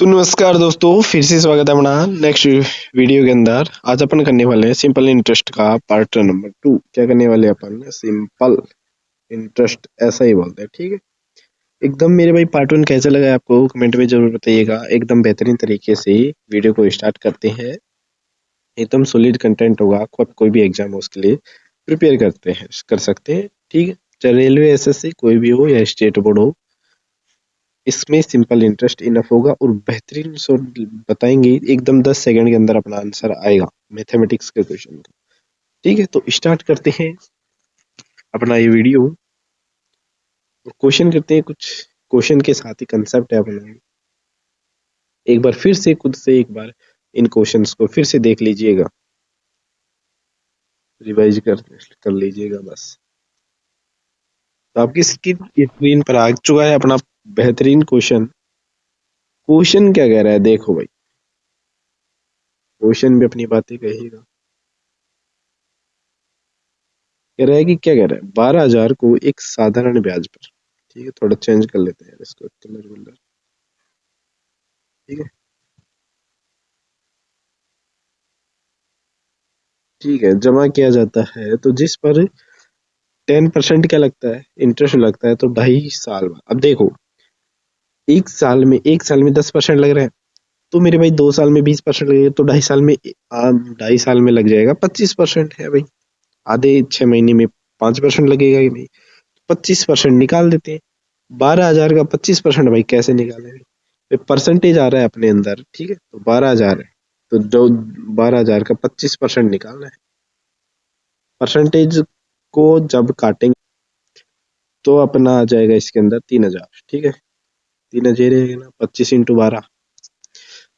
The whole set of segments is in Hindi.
तो नमस्कार दोस्तों, फिर से स्वागत है अपना नेक्स्ट वीडियो के अंदर। आज अपन करने वाले हैं सिंपल इंटरेस्ट का पार्ट नंबर 2। क्या करने वाले हैं अपन? सिंपल इंटरेस्ट, ऐसा ही बोलते हैं, ठीक है। एकदम मेरे भाई पार्ट 1 कैसा लगा आपको कमेंट में जरूर बताइएगा। एकदम बेहतरीन तरीके से वीडियो को स्टार्ट करते हैं। एकदम सॉलिड कंटेंट होगा, आपको कोई भी एग्जाम हो उसके लिए प्रिपेयर कर सकते हैं, ठीक है। चाहे रेलवे, एसएससी कोई भी हो या स्टेट बोर्ड हो, इसमें सिंपल इंटरेस्ट इनफ होगा और बेहतरीन सो बताएंगे। एकदम 10 सेकंड के अंदर अपना आंसर आएगा मैथमेटिक्स के क्वेश्चन का, ठीक है। तो स्टार्ट करते हैं अपना ये वीडियो और क्वेश्चन करते हैं। कुछ क्वेश्चन के साथ ही कंसेप्ट है अपना। एक बार फिर से खुद से एक बार इन क्वेश्चंस को फिर से देख लीजिएगा, रिवाइज कर लीजिएगा बस। तो आपकी स्क्रीन पर आ चुका है अपना बेहतरीन क्वेश्चन। क्वेश्चन क्या कह रहा है देखो भाई, क्वेश्चन भी अपनी बातें कहेगा। कह रहा है कि क्या कह रहा है, 12,000 को एक साधारण ब्याज पर, ठीक है। थोड़ा चेंज कर लेते हैं इसको, कलर वलर, ठीक है। ठीक है, जमा किया जाता है तो जिस पर 10% क्या लगता है, इंटरेस्ट लगता है, तो 2.5 साल बाद। अब देखो, एक साल में 10% लग रहा है, तो मेरे भाई 2 साल में 20% लगेगा, तो 2.5 साल में 2.5 साल में लग जाएगा 25% है भाई। आधे 6 महीने में 5% लगेगा कि नहीं। 25% निकाल देते हैं। 12,000 का 25% भाई कैसे निकालेंगे? परसेंटेज आ रहा है अपने अंदर, ठीक है। तो 12,000 है, तो जो 12,000 का 25% निकालना है। परसेंटेज को जब काटेंगे तो अपना आ जाएगा इसके अंदर 3,000, ठीक है। 3,000 रहेगा ना, 25 × 12।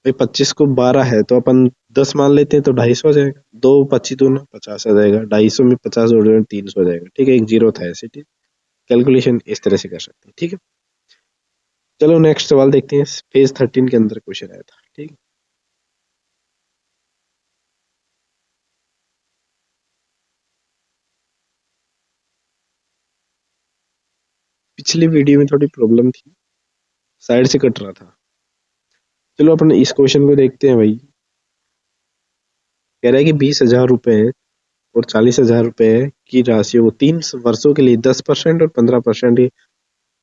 भाई 25 को 12 है तो अपन 10 मान लेते हैं, तो 250 हो जाएगा। 2 25 दूना 50 आ जाएगा। 250 में 50 जोड़ 300 हो जाएगा, ठीक है। एक जीरो था ऐसे, ठीक। कैलकुलेशन इस तरह से कर सकते हैं, ठीक है। चलो नेक्स्ट सवाल देखते हैं। पेज 13 के अंदर क्वेश्चन आया था, ठीक है। पिछली वीडियो में थोड़ी प्रॉब्लम थी, साइड से कट रहा था। चलो अपन इस क्वेश्चन को देखते हैं भाई। कह रहा है कि 20,000 रुपए और 40,000 रुपए की राशियों को 3 वर्षों के लिए 10% और 15%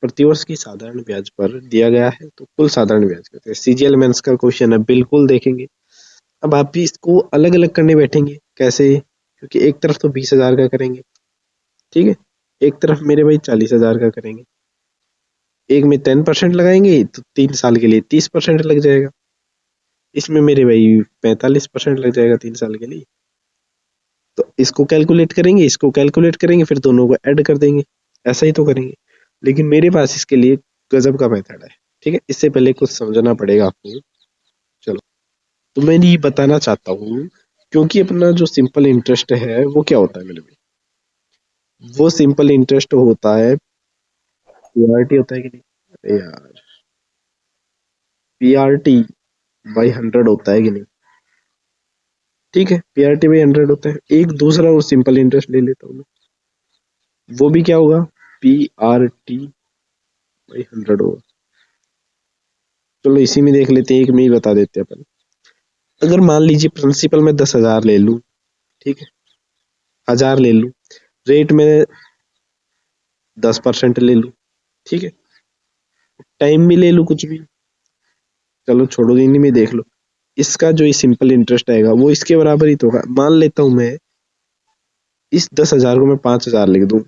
प्रतिवर्ष की साधारण ब्याज पर दिया गया है, तो कुल साधारण ब्याज कहते हैं। सीजीएल मेंस का क्वेश्चन है, बिल्कुल देखेंगे। अब आप भी इसको अलग अलग करने बैठेंगे, कैसे? क्योंकि एक तरफ तो 20,000 का करेंगे, ठीक है। एक तरफ मेरे भाई 40,000 का करेंगे। एक में 10% लगाएंगे तो 3 साल के लिए 30% लग जाएगा। इसमें मेरे भाई 45% लग जाएगा 3 साल के लिए। तो इसको कैलकुलेट करेंगे, इसको कैलकुलेट करेंगे, फिर दोनों को ऐड कर देंगे। ऐसा ही तो करेंगे। लेकिन मेरे पास इसके लिए गजब का मेथड है, ठीक है। इससे पहले कुछ समझना पड़ेगा आपको। चलो, तो मैं ये बताना चाहता हूँ, क्योंकि अपना जो सिंपल इंटरेस्ट है वो क्या होता है मेरे भाई? वो सिंपल इंटरेस्ट होता है, पीआरटी होता है कि नहीं? अरे यार, पीआरटी बाई 100 होता है कि नहीं? ठीक है, पीआरटी बाई 100 होता है। एक दूसरा और सिंपल इंटरेस्ट ले लेता हूँ मैं, वो भी क्या होगा? पीआरटी बाई 100 होगा। चलो इसी में देख लेते हैं, एक में ही बता देते हैं अपन। अगर मान लीजिए प्रिंसिपल में 10,000 ले लूं, ठीक है, 1,000 ले लूं, रेट में 10% ले लूं, ठीक है, टाइम भी ले लूं कुछ भी, चलो छोड़ो, इन्हीं में देख लो। इसका जो सिंपल इंटरेस्ट आएगा वो इसके बराबर ही तो होगा। मान लेता हूं मैं इस 10,000 को मैं 5,000 लिख दूं,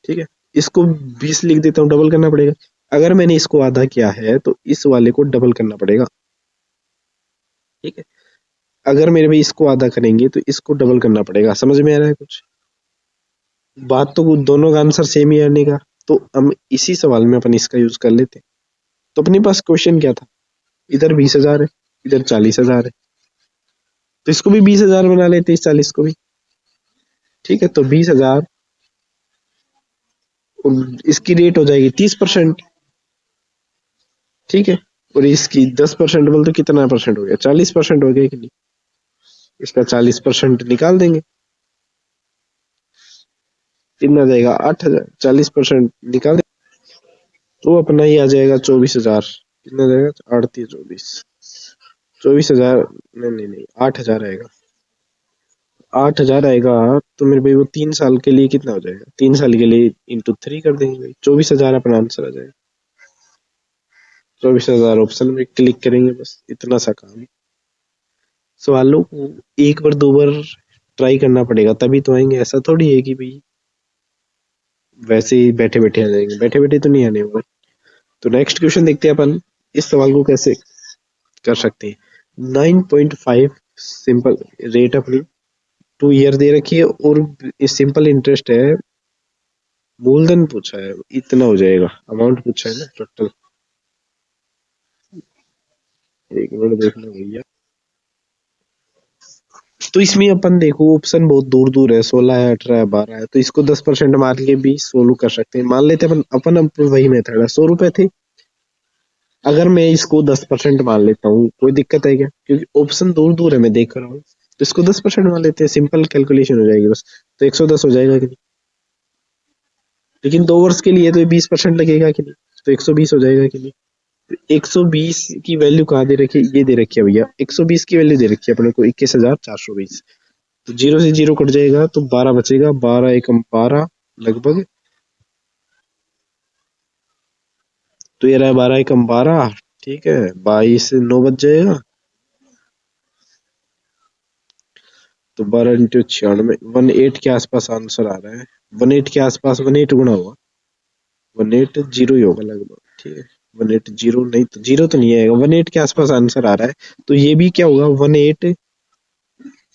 ठीक है। इसको 20 लिख देता हूँ, डबल करना पड़ेगा। अगर मैंने इसको आधा किया है तो इस वाले को डबल करना पड़ेगा, ठीक है। अगर मेरे भाई इसको आधा करेंगे तो इसको डबल करना पड़ेगा। समझ में आ रहा है कुछ? बात तो दोनों का आंसर सेम ही आने का। तो हम इसी सवाल में अपन इसका यूज कर लेते हैं। तो अपने पास क्वेश्चन क्या था? इधर 20,000 है, इधर 40,000 है, तो इसको भी 20,000 बना लेते हैं, इस 40 को भी, ठीक है। तो 20,000 और इसकी रेट हो जाएगी 30%, ठीक है। और इसकी 10% बोल तो कितना परसेंट हो गया? 40% हो गया कि नहीं? इसका 40% निकाल देंगे, कितना जाएगा? 8,000। 40% निकाल देंगे तो अपना ही आ जाएगा 24,000, कितना जाएगा? 38 24 24 हजार, नहीं नहीं नहीं, 8 हजार आएगा। 8 हजार आएगा। तो मेरे भाई वो 3 साल के लिए कितना हो जाएगा? 3 साल के लिए इंटू 3 कर देंगे भाई, 24 हजार अपना आंसर आ जाएगा। 24 हजार ऑप्शन में क्लिक करेंगे, बस इतना सा काम। सवालों को एक बार दो बार ट्राई करना पड़ेगा तभी तो आएंगे, ऐसा थोड़ी है कि भाई वैसे ही बैठे बैठे आ जाएंगे, बैठे बैठे तो नहीं आने वाले। तो नेक्स्ट क्वेश्चन देखते हैं अपन इस सवाल को कैसे कर सकते हैं। 9.5 सिंपल रेट अपनी 2 ईयर दे रखी है और सिंपल इंटरेस्ट है। मूलधन पूछा है, इतना हो जाएगा, अमाउंट पूछा है ना टोटल। एक मिनट देखना भैया। तो इसमें अपन देखो ऑप्शन बहुत दूर दूर है, 16 है, 18 है, 12 है, तो इसको 10% मार के भी सोल्व कर सकते हैं। मान लेते हैं अपन वही मेथड है, 100 रुपए थे, अगर मैं इसको 10% मान लेता हूँ, कोई दिक्कत है क्या? क्योंकि ऑप्शन दूर दूर है, मैं देख रहा हूँ, तो इसको 10% मान लेते हैं, सिंपल कैलकुलेशन हो जाएगी बस। तो 110 हो जाएगा कि नहीं? लेकिन 2 वर्ष के लिए तो ये 20% लगेगा कि नहीं? तो 120 हो जाएगा कि नहीं? 120 की वैल्यू कहाँ दे रखी है? ये दे रखी है भैया, 120 की वैल्यू दे रखी है अपने को 21,420। तो जीरो से जीरो कट जाएगा तो 12 बचेगा, 12 एकम 12 लगभग। तो ये रहा 12 एकम 12, ठीक है, 22 से 9 बच जाएगा। तो 12 × 96, 18 के आसपास आंसर आ रहा है। 18 के आसपास, 18 गुना हुआ, 180 ही होगा लगभग, ठीक है। 180 नहीं, तो जीरो तो नहीं आएगा, 18 के आसपास आंसर आ रहा है। तो ये भी क्या होगा, 18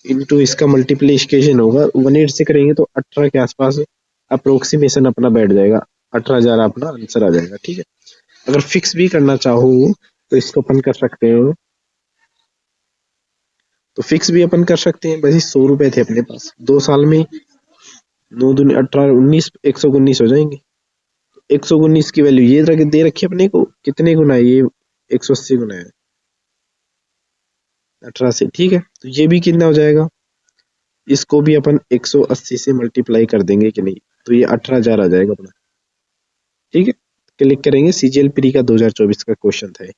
इंटू इसका मल्टीप्लीकेशन होगा, 18 से करेंगे तो 18 के आसपास अप्रोक्सीमेशन अपना बैठ जाएगा, 18 हजार अपना आंसर आ जाएगा, ठीक है। अगर फिक्स भी करना चाहो तो इसको अपन कर सकते हो, तो फिक्स भी अपन कर सकते हैं। वैसे 100 रुपए थे अपने पास, 2 साल में 9 दूनी 18 19, 119 हो जाएंगे। 119 की वैल्यू ये दे रखी है अपने को, कितने गुना है ये? 180 गुना है 18 से, ठीक है। तो ये भी कितना हो जाएगा, इसको भी अपन 180 से मल्टीप्लाई कर देंगे कि नहीं, तो ये 18 हजार आ जाएगा अपना, ठीक है। क्लिक करेंगे, सीजीएल प्री का 2024 का क्वेश्चन था ये।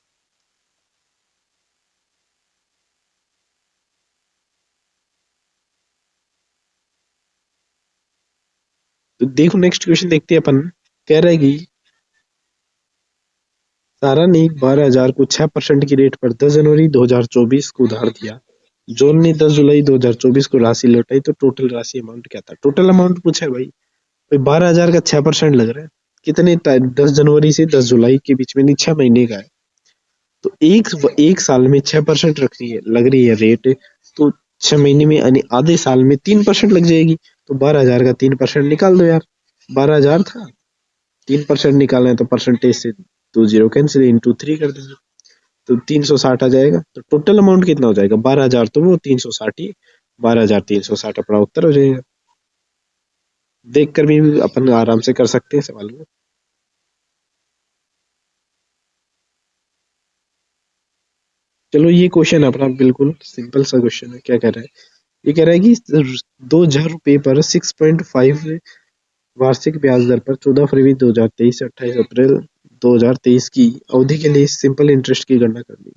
तो देखो नेक्स्ट क्वेश्चन देखते हैं अपन। कह रहा है कि सारा ने 12 हजार को 6% की रेट पर 10 जनवरी 2024 को उधार दिया। जॉन ने 10 जुलाई 2024 को राशि लौटाई, तो टोटल राशि अमाउंट क्या था? टोटल अमाउंट पूछा है भाई। भाई 12 हजार का 6% लग रहा है, कितने टाइम? 10 जनवरी से 10 जुलाई के बीच में, नहीं 6 महीने का है। तो एक साल में 6% रख रही है, लग रही है रेट, तो 6 महीने में यानी आधे साल में 3% लग जाएगी। तो 12 हजार का 3% निकाल दो यार, 12 हजार था, 3% निकालना है तो परसेंटेज से 20 कैंसिल, इंटू 3 कर देंगे, तो 360 आ जाएगा। तो टोटल अमाउंट कितना हो जाएगा? 12 हजार, तो वो 360 ही, 12,360 अपना उत्तर हो जाएगा। देख कर भी अपन आराम से कर सकते हैं सवाल को। चलो ये क्वेश्चन अपना बिल्कुल सिंपल सा क्वेश्चन है। क्या कह रहा है? ये कह रहा है कि 2,000 रुपए पर 6.5 वार्षिक ब्याज दर पर 14 फरवरी 2023 से 28 अप्रैल 2023 की अवधि के लिए सिंपल इंटरेस्ट की गणना करनी।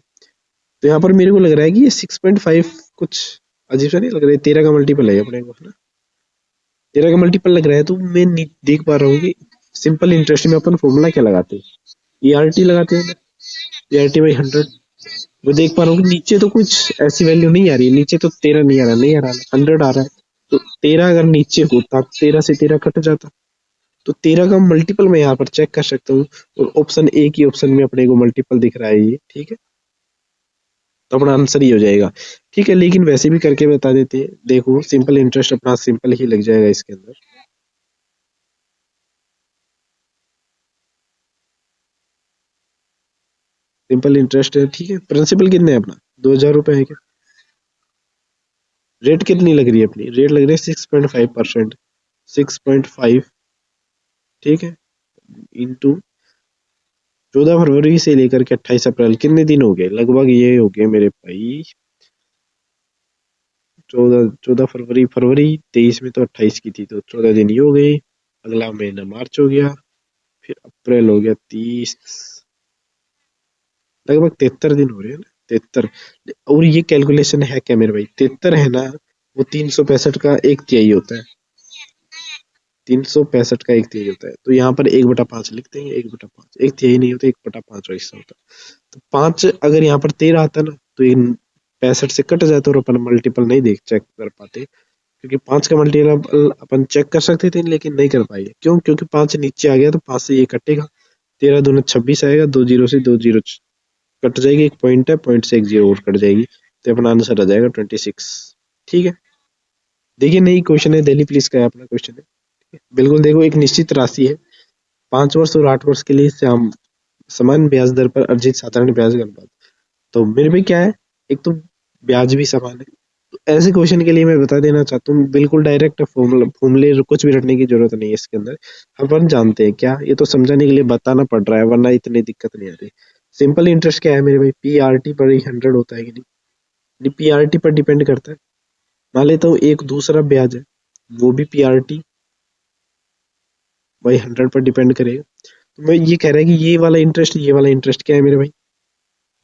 तो यहाँ पर मेरे को लग रहा है कि ये 6.5 कुछ अजीब सा नहीं लग रहा है, 13 का मल्टीपल है अपने को, है ना? 13 का मल्टीपल लग रहा है, तो मैं देख पा रहा हूँ कि सिंपल इंटरेस्ट में अपन फॉर्मूला क्या लगाते हैं? ईआरटी लगाते हैं, ईआरटी बाई 100। मैं देख पा रहा हूँ कि नीचे तो कुछ ऐसी वैल्यू नहीं आ रही है, नीचे तो 13 नहीं आ रहा, नहीं आ रहा, 100 आ रहा है। तो 13 अगर नीचे होता, 13 से 13 कट जाता, तो 13 का मल्टीपल मैं यहाँ पर चेक कर सकता हूँ। और ऑप्शन ए की ऑप्शन में अपने को मल्टीपल दिख रहा है ये, ठीक है, तो अपना आंसर ही हो जाएगा, ठीक है। लेकिन वैसे भी करके बता देते हैं, देखो सिंपल इंटरेस्ट अपना सिंपल ही लग जाएगा इसके अंदर। सिंपल इंटरेस्ट है, ठीक है। प्रिंसिपल कितने है अपना? 2,000 रुपए है क्या? रेट कितनी लग रही है अपनी? रेट लग रही है 6.5%, 6.5, ठीक है, इंटू 14 फरवरी से लेकर के 28 अप्रैल, कितने दिन हो गए? लगभग ये हो गए मेरे भाई 14 फरवरी, फरवरी 23 में तो 28 की थी, तो 14 दिन ये हो गए। अगला महीना मार्च हो गया, फिर अप्रैल हो गया 30, लगभग 73 दिन हो रहे हैं ना, 73। और ये कैलकुलेशन है क्या मेरे भाई, 73 है ना, वो 365 का एक तिहाई होता है, 365 का एक तिहाई होता है। तो यहाँ पर 1/5 लिख देंगे, 1/5, एक तिहाई नहीं होता, 1/5 हिस्सा होता है। तो 5 अगर यहाँ पर 13 आता ना, तो ये 65 से कट जाता और अपन मल्टीपल नहीं देख चेक कर पाते, क्योंकि 5 का मल्टीपल अपन चेक कर सकते थे लेकिन नहीं कर पाए। क्यों? क्योंकि 5 नीचे आ गया तो 5 से ये कटेगा, 13 दूना 26 आएगा, 2 जीरो से 2 जीरो कट जाएगी, एक पॉइंट है, पॉइंट से एक जीरो और कट जाएगी, तो अपना आंसर आ जाएगा 26। ठीक है, देखिए नई क्वेश्चन है, दिल्ली पुलिस का है अपना क्वेश्चन है। बिल्कुल देखो, एक निश्चित राशि है 5 वर्ष और 8 वर्ष के लिए समान ब्याज दर पर अर्जित साधारण ब्याज का अनुपात। तो मेरे पे क्या है, एक तो ब्याज भी समान है। तो ऐसे क्वेश्चन के लिए मैं बता देना चाहता हूँ, बिल्कुल डायरेक्ट फॉर्मूला फॉर्मूले कुछ भी रटने की जरूरत नहीं है इसके अंदर। अपन जानते हैं क्या, ये तो समझाने के लिए बताना पड़ रहा है, वरना इतनी दिक्कत नहीं आती। सिंपल इंटरेस्ट क्या है मेरे भाई, पीआरटी पर ही 100 होता है कि नहीं, पीआरटी पर डिपेंड करता है। मान लेता हूँ एक दूसरा ब्याज है, वो भी पीआरटी भाई 100 पर डिपेंड करेगा। तो मैं ये कह रहा है कि ये वाला इंटरेस्ट क्या है मेरे भाई,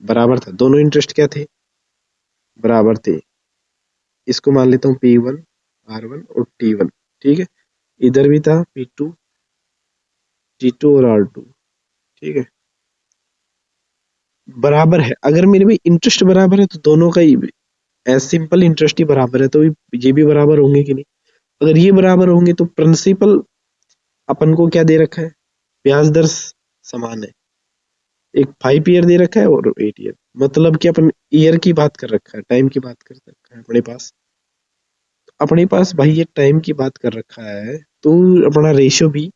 बराबर था। दोनों इंटरेस्ट क्या थे, बराबर थे। इसको मान लेता हूँ P1 R1 और T1। ठीक है, इधर भी था P2 T2 और R2। ठीक है, बराबर है। अगर मेरे भाई इंटरेस्ट बराबर है तो दोनों का ही एज सिंपल इंटरेस्ट ही बराबर है, तो ये भी बराबर होंगे कि नहीं। अगर ये बराबर होंगे तो प्रिंसिपल अपन को क्या दे रखा है, ब्याज दर समान है। एक 5 ईयर दे रखा है और 8 ईयर, मतलब कि अपन ईयर की बात कर रखा है, टाइम की बात कर रखा है अपने पास भाई, ये टाइम की बात कर रखा है। तो अपना रेशियो भी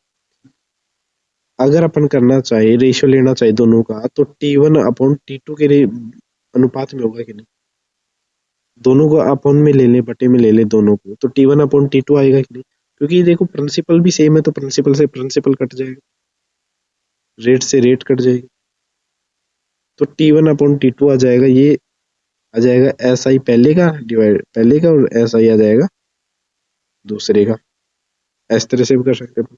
अगर अपन करना चाहे, रेशियो लेना चाहे दोनों का, तो T1/T2 के अनुपात में होगा कि नहीं। दोनों को अपन में ले ले, बटे में ले ले दोनों को, तो T1/T2 आएगा कि नहीं। क्योंकि देखो प्रिंसिपल भी सेम है, तो प्रिंसिपल से प्रिंसिपल कट जाएगा, रेट से रेट कट जाएगी, तो T1/T2 आ जाएगा। ये आ जाएगा एस आई पहले का डिवाइड पहले का, और एस आई आ जाएगा दूसरे का। इस तरह से भी कर सकते हैं।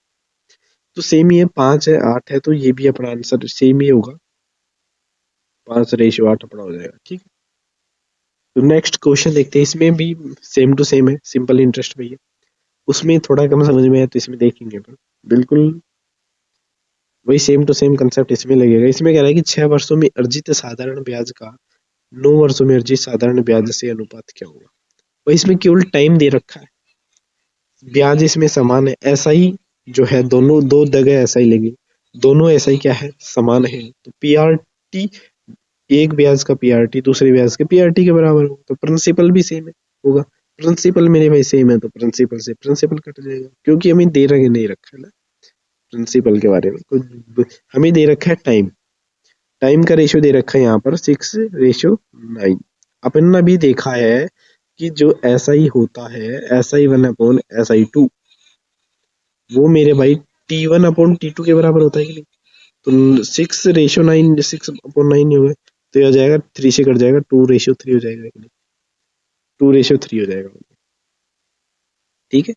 तो सेम ही है, 5 है 8 है, तो ये भी अपना आंसर सेम ही होगा, 5:8 अपना हो जाएगा। ठीक है, तो नेक्स्ट क्वेश्चन देखते हैं। इसमें भी सेम टू सेम है, सिंपल इंटरेस्ट भैया। उसमें थोड़ा कम समझ में आया तो इसमें देखेंगे अपन, बिल्कुल वही सेम टू सेम कंसेप्ट इसमें लगेगा। इसमें कह रहा है कि 6 वर्षों में अर्जित साधारण ब्याज का 9 वर्षों में अर्जित साधारण ब्याज से अनुपात क्या होगा। वही इसमें केवल टाइम दे रखा है, ब्याज इसमें समान है। ऐसा ही जो है, दोनों दो जगह ऐसा ही लगी, दोनों ऐसा ही क्या है, समान है। तो पीआरटी, एक ब्याज का पीआरटी दूसरे ब्याज के पीआरटी के बराबर होगा, तो प्रिंसिपल भी सेम है होगा। प्रिंसिपल मेरे भाई सेम है, तो प्रिंसिपल से प्रिंसिपल कट जाएगा, क्योंकि हमें दे रखे नहीं रखा है ना प्रिंसिपल के बारे में कुछ, हमें दे रखा है टाइम। टाइम का रेशियो दे रखा है यहाँ पर 6:9। अपन ने भी देखा है कि जो ऐसा ही होता है, SI1/SI2, वो मेरे भाई T1/T2 के बराबर होता है कि नहीं। तो 6:9 ही होगा, तो ये हो जाएगा 3 से कट जाएगा, 2:3 हो जाएगा कि नहीं, 2:3 हो जाएगा। ठीक है,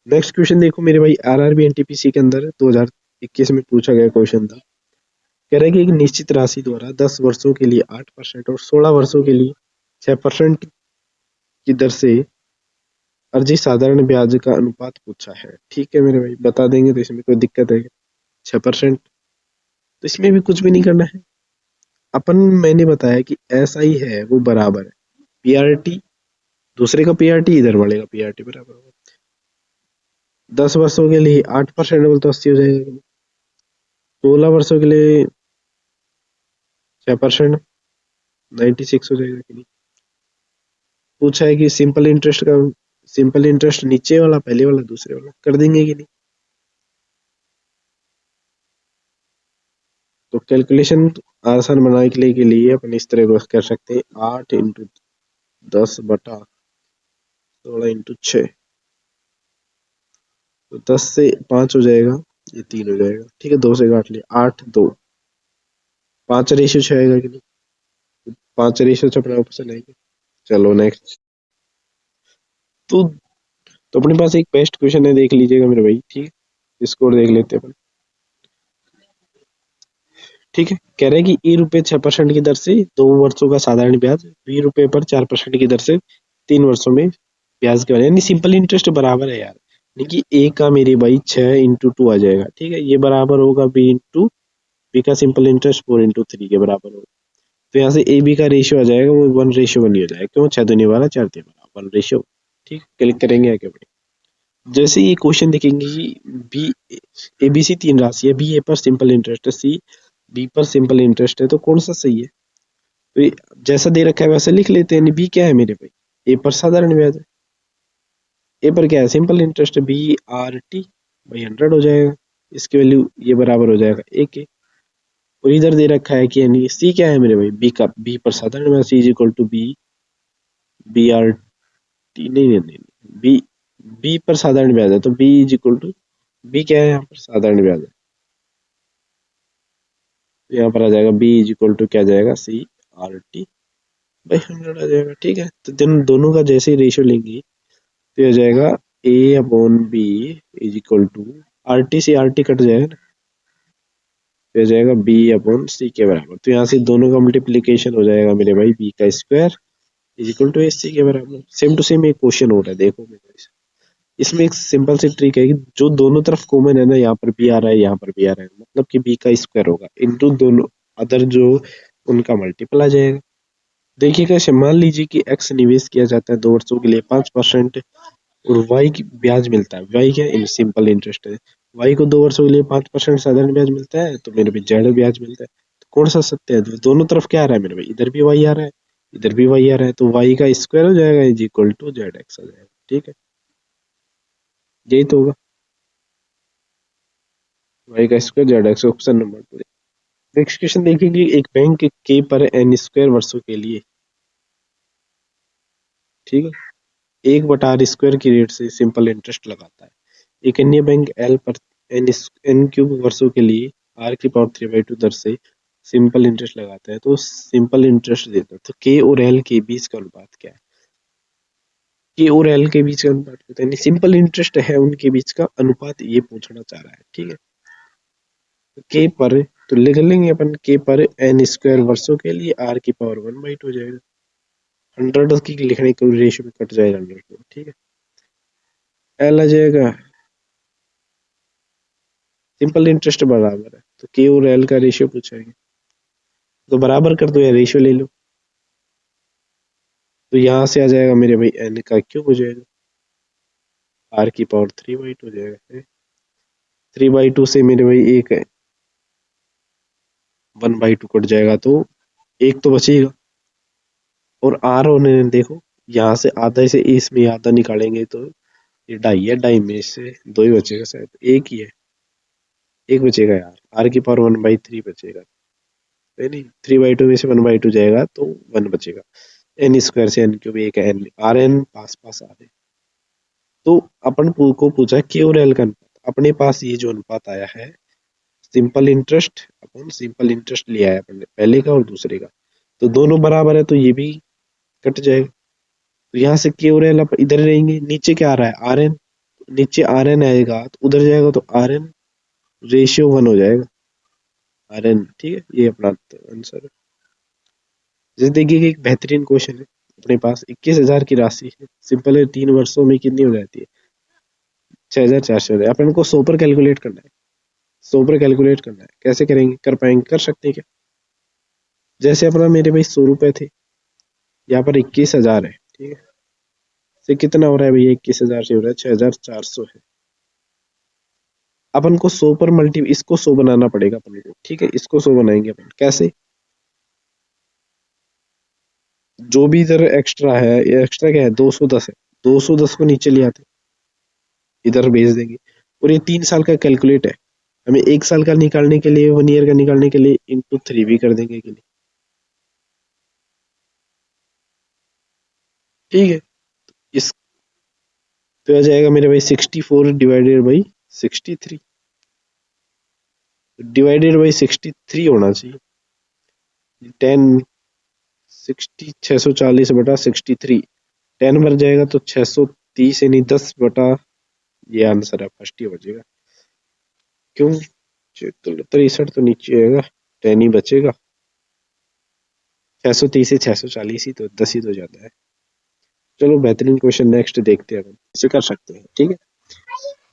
नेक्स्ट क्वेश्चन देखो मेरे भाई, आरआरबी एनटीपीसी के अंदर 2021 में पूछा गया क्वेश्चन था। कह रहा है कि एक निश्चित राशि द्वारा 10 वर्षों के लिए 8% और 16 वर्षों के लिए 6% की दर से अर्जित साधारण ब्याज का अनुपात पूछा है। ठीक है मेरे भाई, बता देंगे, तो इसमें कोई दिक्कत है क्या? 6%, तो इसमें भी कुछ भी नहीं करना है अपन। मैंने बताया कि ऐसा ही है, वो बराबर है। पीआरटी दूसरे का पीआरटी इधर बढ़ेगा, पीआरटी बराबर होगा। 10 वर्षों के लिए 8% बोल तो 80 हो जाएगा। 16 वर्षों के लिए 6%, 96 हो जाएगा कि नहीं। पूछा है कि सिंपल इंटरेस्ट नीचे वाला पहले वाला दूसरे वाला कर देंगे कि नहीं। तो कैलकुलेशन आसान बनाने के लिए अपन इस तरह को कर सकते हैं, 8×10/16 तो 10 से 5 हो जाएगा, ये 3 हो जाएगा। ठीक है, 2 से काट लिया, 8:2, 5:6 आएगा कि नहीं। 5:6 अपने ऑप्शन आएगी। चलो नेक्स्ट। तो तो अपने पास एक बेस्ट क्वेश्चन है, देख लीजिएगा मेरे भाई। ठीक है, स्कोर देख लेते हैं अपन। ठीक है। कह रहे हैं कि ₹6% की दर से 2 वर्षों का साधारण ब्याज, ₹20 पर 4% की दर से 3 वर्षों में ब्याज के, यानी सिंपल इंटरेस्ट बराबर है यार। यानी कि ए का मेरे भाई 6 × 2 आ जाएगा, ठीक है। ये बराबर होगा बी का सिंपल इंटरेस्ट 4 × 3 के बराबर होगा। तो यहाँ से ए बी का रेशियो आ जाएगा, वो 1:1 हो जाएगा। क्यों? 6 दूनी 12, 4 3 12, 1:1। ठीक, क्लिक करेंगे आगे बढ़े। जैसे ये क्वेश्चन देखेंगे कि बी ए बी सी 3 राशि है, बी ए पर सिंपल इंटरेस्ट है, सी बी पर सिंपल इंटरेस्ट है, तो कौन सा सही है? तो जैसा दे रखा है वैसे लिख लेते हैं। बी क्या है मेरे भाई? ए पर साधारण ब्याज है, ए पर क्या है? सिंपल इंटरेस्ट है, BRT/100 हो जाएगा। इसकी वैल्यू ये बराबर हो जाएगा ए के। और इधर दे रखा है कि यानी सी क्या है मेरे भाई? बी पर साधारण ब्याज, C is equal to BRT, नहीं, बी बी पर साधारण ब्याज है, तो B is equal to, B क्या है यहाँ पर? साधारण ब्याज है। तो यहाँ पर आ जाएगा बी इज इक्वल टू, क्या जाएगा? CRT/100 आ जाएगा, ठीक है। तो दोनों का जैसे ही रेशियो लेंगे तो हो जाएगा A/B is equal to, RT से RT कट जाएगा ना, तो हो जाएगा B/C के बराबर। तो यहाँ से दोनों का मल्टीप्लीकेशन हो जाएगा मेरे भाई, B का square is equal to AC के बराबर। सेम टू सेम एक क्वेश्चन हो रहा है, देखो मेरे भाई। इसमें एक सिंपल सी ट्रिक है कि जो दोनों तरफ कॉमन है ना, यहाँ पर भी आ रहा है, यहाँ पर भी आ रहा है, मतलब कि बी का स्क्वायर होगा इनटू दोनों अदर जो उनका मल्टीपल आ जाएगा। देखिएगा, मान लीजिए कि एक्स निवेश किया जाता है 2 वर्षों के लिए 5%, और वाई की ब्याज मिलता है। वाई क्या? इन सिंपल इंटरेस्ट है। वाई को 2 वर्षों के लिए 5% साधारण ब्याज मिलता है, तो मेरे भी जेड ब्याज मिलता है। तो कौन सा सत्य है? दोनों तरफ क्या आ रहा है मेरे भाई? इधर भी वाई आ रहा है, इधर भी वाई आ रहा है, तो वाई का स्क्वायर हो जाएगा is equal to Z X आ जाएगा, ठीक है। यही तो होगा, वाई का square Z X, option number 2। Next question देखेंगे, एक बैंक के पर एन स्क्वायर वर्षों के लिए, ठीक है, 1/r² की रेट से सिंपल इंटरेस्ट लगाता है। एक अन्य बैंक एल पर n³ वर्षों के लिए r⁵ दर से सिंपल इंटरेस्ट लगाता है, तो सिंपल इंटरेस्ट देता है। तो के और एल के बीच का अनुपात क्या है? के और एल के बीच का अनुपात पता नहीं, सिंपल इंटरेस्ट है उनके बीच का अनुपात, ये पूछना चाह रहा है, ठीक है। तो के पर, तो लिख लेंगे अपन, के पर n² वर्षों के लिए r⁴ हो जाएगा। 100 की लिखने के रेशियो में कट जाएगा 100 को, ठीक है। एल आ जाएगा, सिंपल इंटरेस्ट बराबर है, तो के और एल का रेशियो पूछेंगे, तो बराबर कर दो या रेशियो ले लो। तो यहाँ से आ जाएगा मेरे भाई एन का क्यूब हो जाएगा, r⁵ हो जाएगा। 3/2 से मेरे भाई एक 1/2 कट जाएगा, तो एक तो बचेगा। और आर होने देखो, यहाँ से आधा से इसमें आधा निकालेंगे तो ये ढाई है, ढाई में से 2 ही बचेगा, शायद एक ही है, एक बचेगा यार, r⁴ बचेगा। नहीं, 3/2 में से 1/2 जाएगा तो 1 बचेगा। n² से n³ एक n, Rn पास पास आ रहे। तो अपन को पूछा के और एल का अनुपात, अपने पास ये जो अनुपात आया है, सिंपल इंटरेस्ट अपन सिंपल इंटरेस्ट लिया है अपन ने, पहले का और दूसरे का, तो दोनों बराबर है, तो ये भी कट जाएगा। तो यहाँ से के और एल इधर रहेंगे, नीचे क्या आ रहा है? Rn, नीचे Rn आएगा तो उधर जाएगा, तो Rn/1 हो जाएगा, Rn, ठीक है। ये अपना आंसर है। जैसे देखिए कि एक बेहतरीन क्वेश्चन है, अपने पास 21,000 की राशि है, सिंपल है, 3 वर्षों में कितनी हो जाती है? 6,400 है। अपन को 100 पर कैलकुलेट करना है, 100 पर कैलकुलेट करना है, कैसे करेंगे? कर पाएंगे? कर सकते हैं क्या? जैसे अपना मेरे भाई 100 रुपए थे, यहाँ पर 21,000 है, ठीक है। से कितना हो रहा है भैया? 21,000 से हो रहा है 6,400 है। अपन को 100 पर इसको 100 बनाना पड़ेगा अपन को, ठीक है। इसको 100 बनाएंगे अपन, कैसे? जो भी इधर एक्स्ट्रा है, ये एक्स्ट्रा क्या है? 210 है, 210 को नीचे ले आते, इधर भेज देंगे। और ये 3 साल का कैलकुलेट है, हमें 1 साल का निकालने के लिए, 1 ईयर का निकालने के लिए इंटू 3 भी कर देंगे के लिए, ठीक है। इस तो आ जाएगा मेरे भाई 64/63, डिवाइडेड बाई 63 होना चाहिए। 640/63, 10 बन जाएगा तो 630, यानी 10 ये आंसर है, फर्स्ट ही बचेगा। क्यों? 63 तो नीचे आएगा, 10 ही बचेगा। 630 से 640 ही तो 10 ही तो जाता है। चलो बेहतरीन क्वेश्चन नेक्स्ट देखते हैं, अपन इसे कर सकते हैं। ठीक है,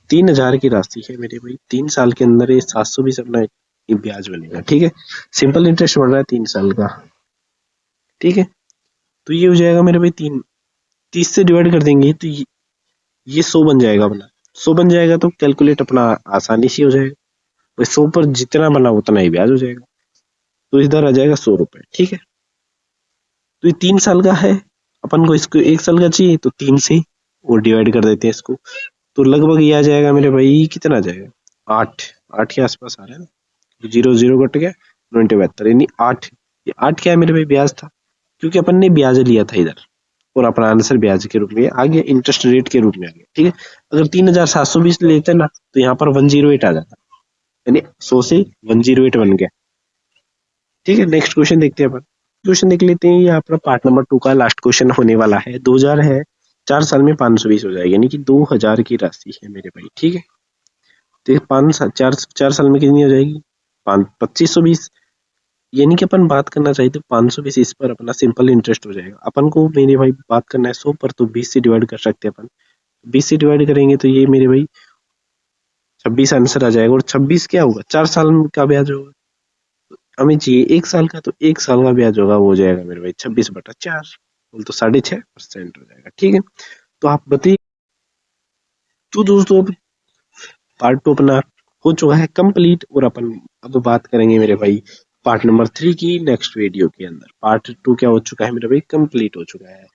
3000 की राशि है मेरे भाई, 3 साल के अंदर ये 720 अपना ब्याज बनेगा। ठीक है, सिंपल इंटरेस्ट बढ़ रहा है 3 साल का। ठीक है, तो ये हो जाएगा मेरे भाई 30 से डिवाइड कर देंगे तो ये 100 बन जाएगा अपना। 100 बन जाएगा तो कैलकुलेट अपना आसानी से हो जाएगा। भाई 100 पर जितना बना उतना ही ब्याज हो जाएगा, तो इधर आ जाएगा 100 रुपए। ठीक है, तो ये 3 साल का है, अपन को इसको 1 साल का चाहिए तो 3 से और डिवाइड कर देते हैं इसको, तो लगभग ये आ जाएगा मेरे भाई, कितना आ जाएगा 8, 8 के आसपास आ रहा है ना। 0 0 कट गया, 92 यानी 8। ये 8 क्या है मेरे भाई, ब्याज था, क्योंकि अपन ने ब्याज लिया था इधर और अपना आंसर ब्याज के रूप में आ गया, इंटरेस्ट रेट के रूप में आ गया। ठीक है, अगर 3720 लेते ना तो यहाँ पर 108 आ जाता, यानी 100 से 108 बन गया। ठीक है, नेक्स्ट क्वेश्चन देखते हैं अपन। क्वेश्चन देख लेते हैं, ये अपना पार्ट नंबर 2 का लास्ट क्वेश्चन होने वाला है। 2000 है, 4 साल में 520 हो जाएगा, यानी कि 2000 की राशि है मेरे भाई। ठीक है, तो 5 साल 4 साल में कितनी हो जाएगी, 2520, यानी कि अपन बात करना चाहिए तो 520 इस पर अपना सिंपल इंटरेस्ट हो जाएगा। अपन को मेरे भाई बात करना है 100 पर, तो 20 से डिवाइड कर सकते हैं अपन। 20 से डिवाइड करेंगे तो ये मेरे भाई 26 आंसर आ जाएगा। और 26 क्या होगा, 4 साल का ब्याज होगा, हमें चाहिए 1 साल का, तो 1 साल का ब्याज होगा वो हो जाएगा मेरे भाई 26/4, बोल तो 6.5% हो जाएगा। ठीक है, तो आप बताइए। तो दोस्तों अब पार्ट 2 अपना हो चुका है कंप्लीट, और अपन अब बात करेंगे मेरे भाई पार्ट नंबर 3 की नेक्स्ट वीडियो के अंदर। पार्ट 2 क्या हो चुका है मेरे भाई, कंप्लीट हो चुका है।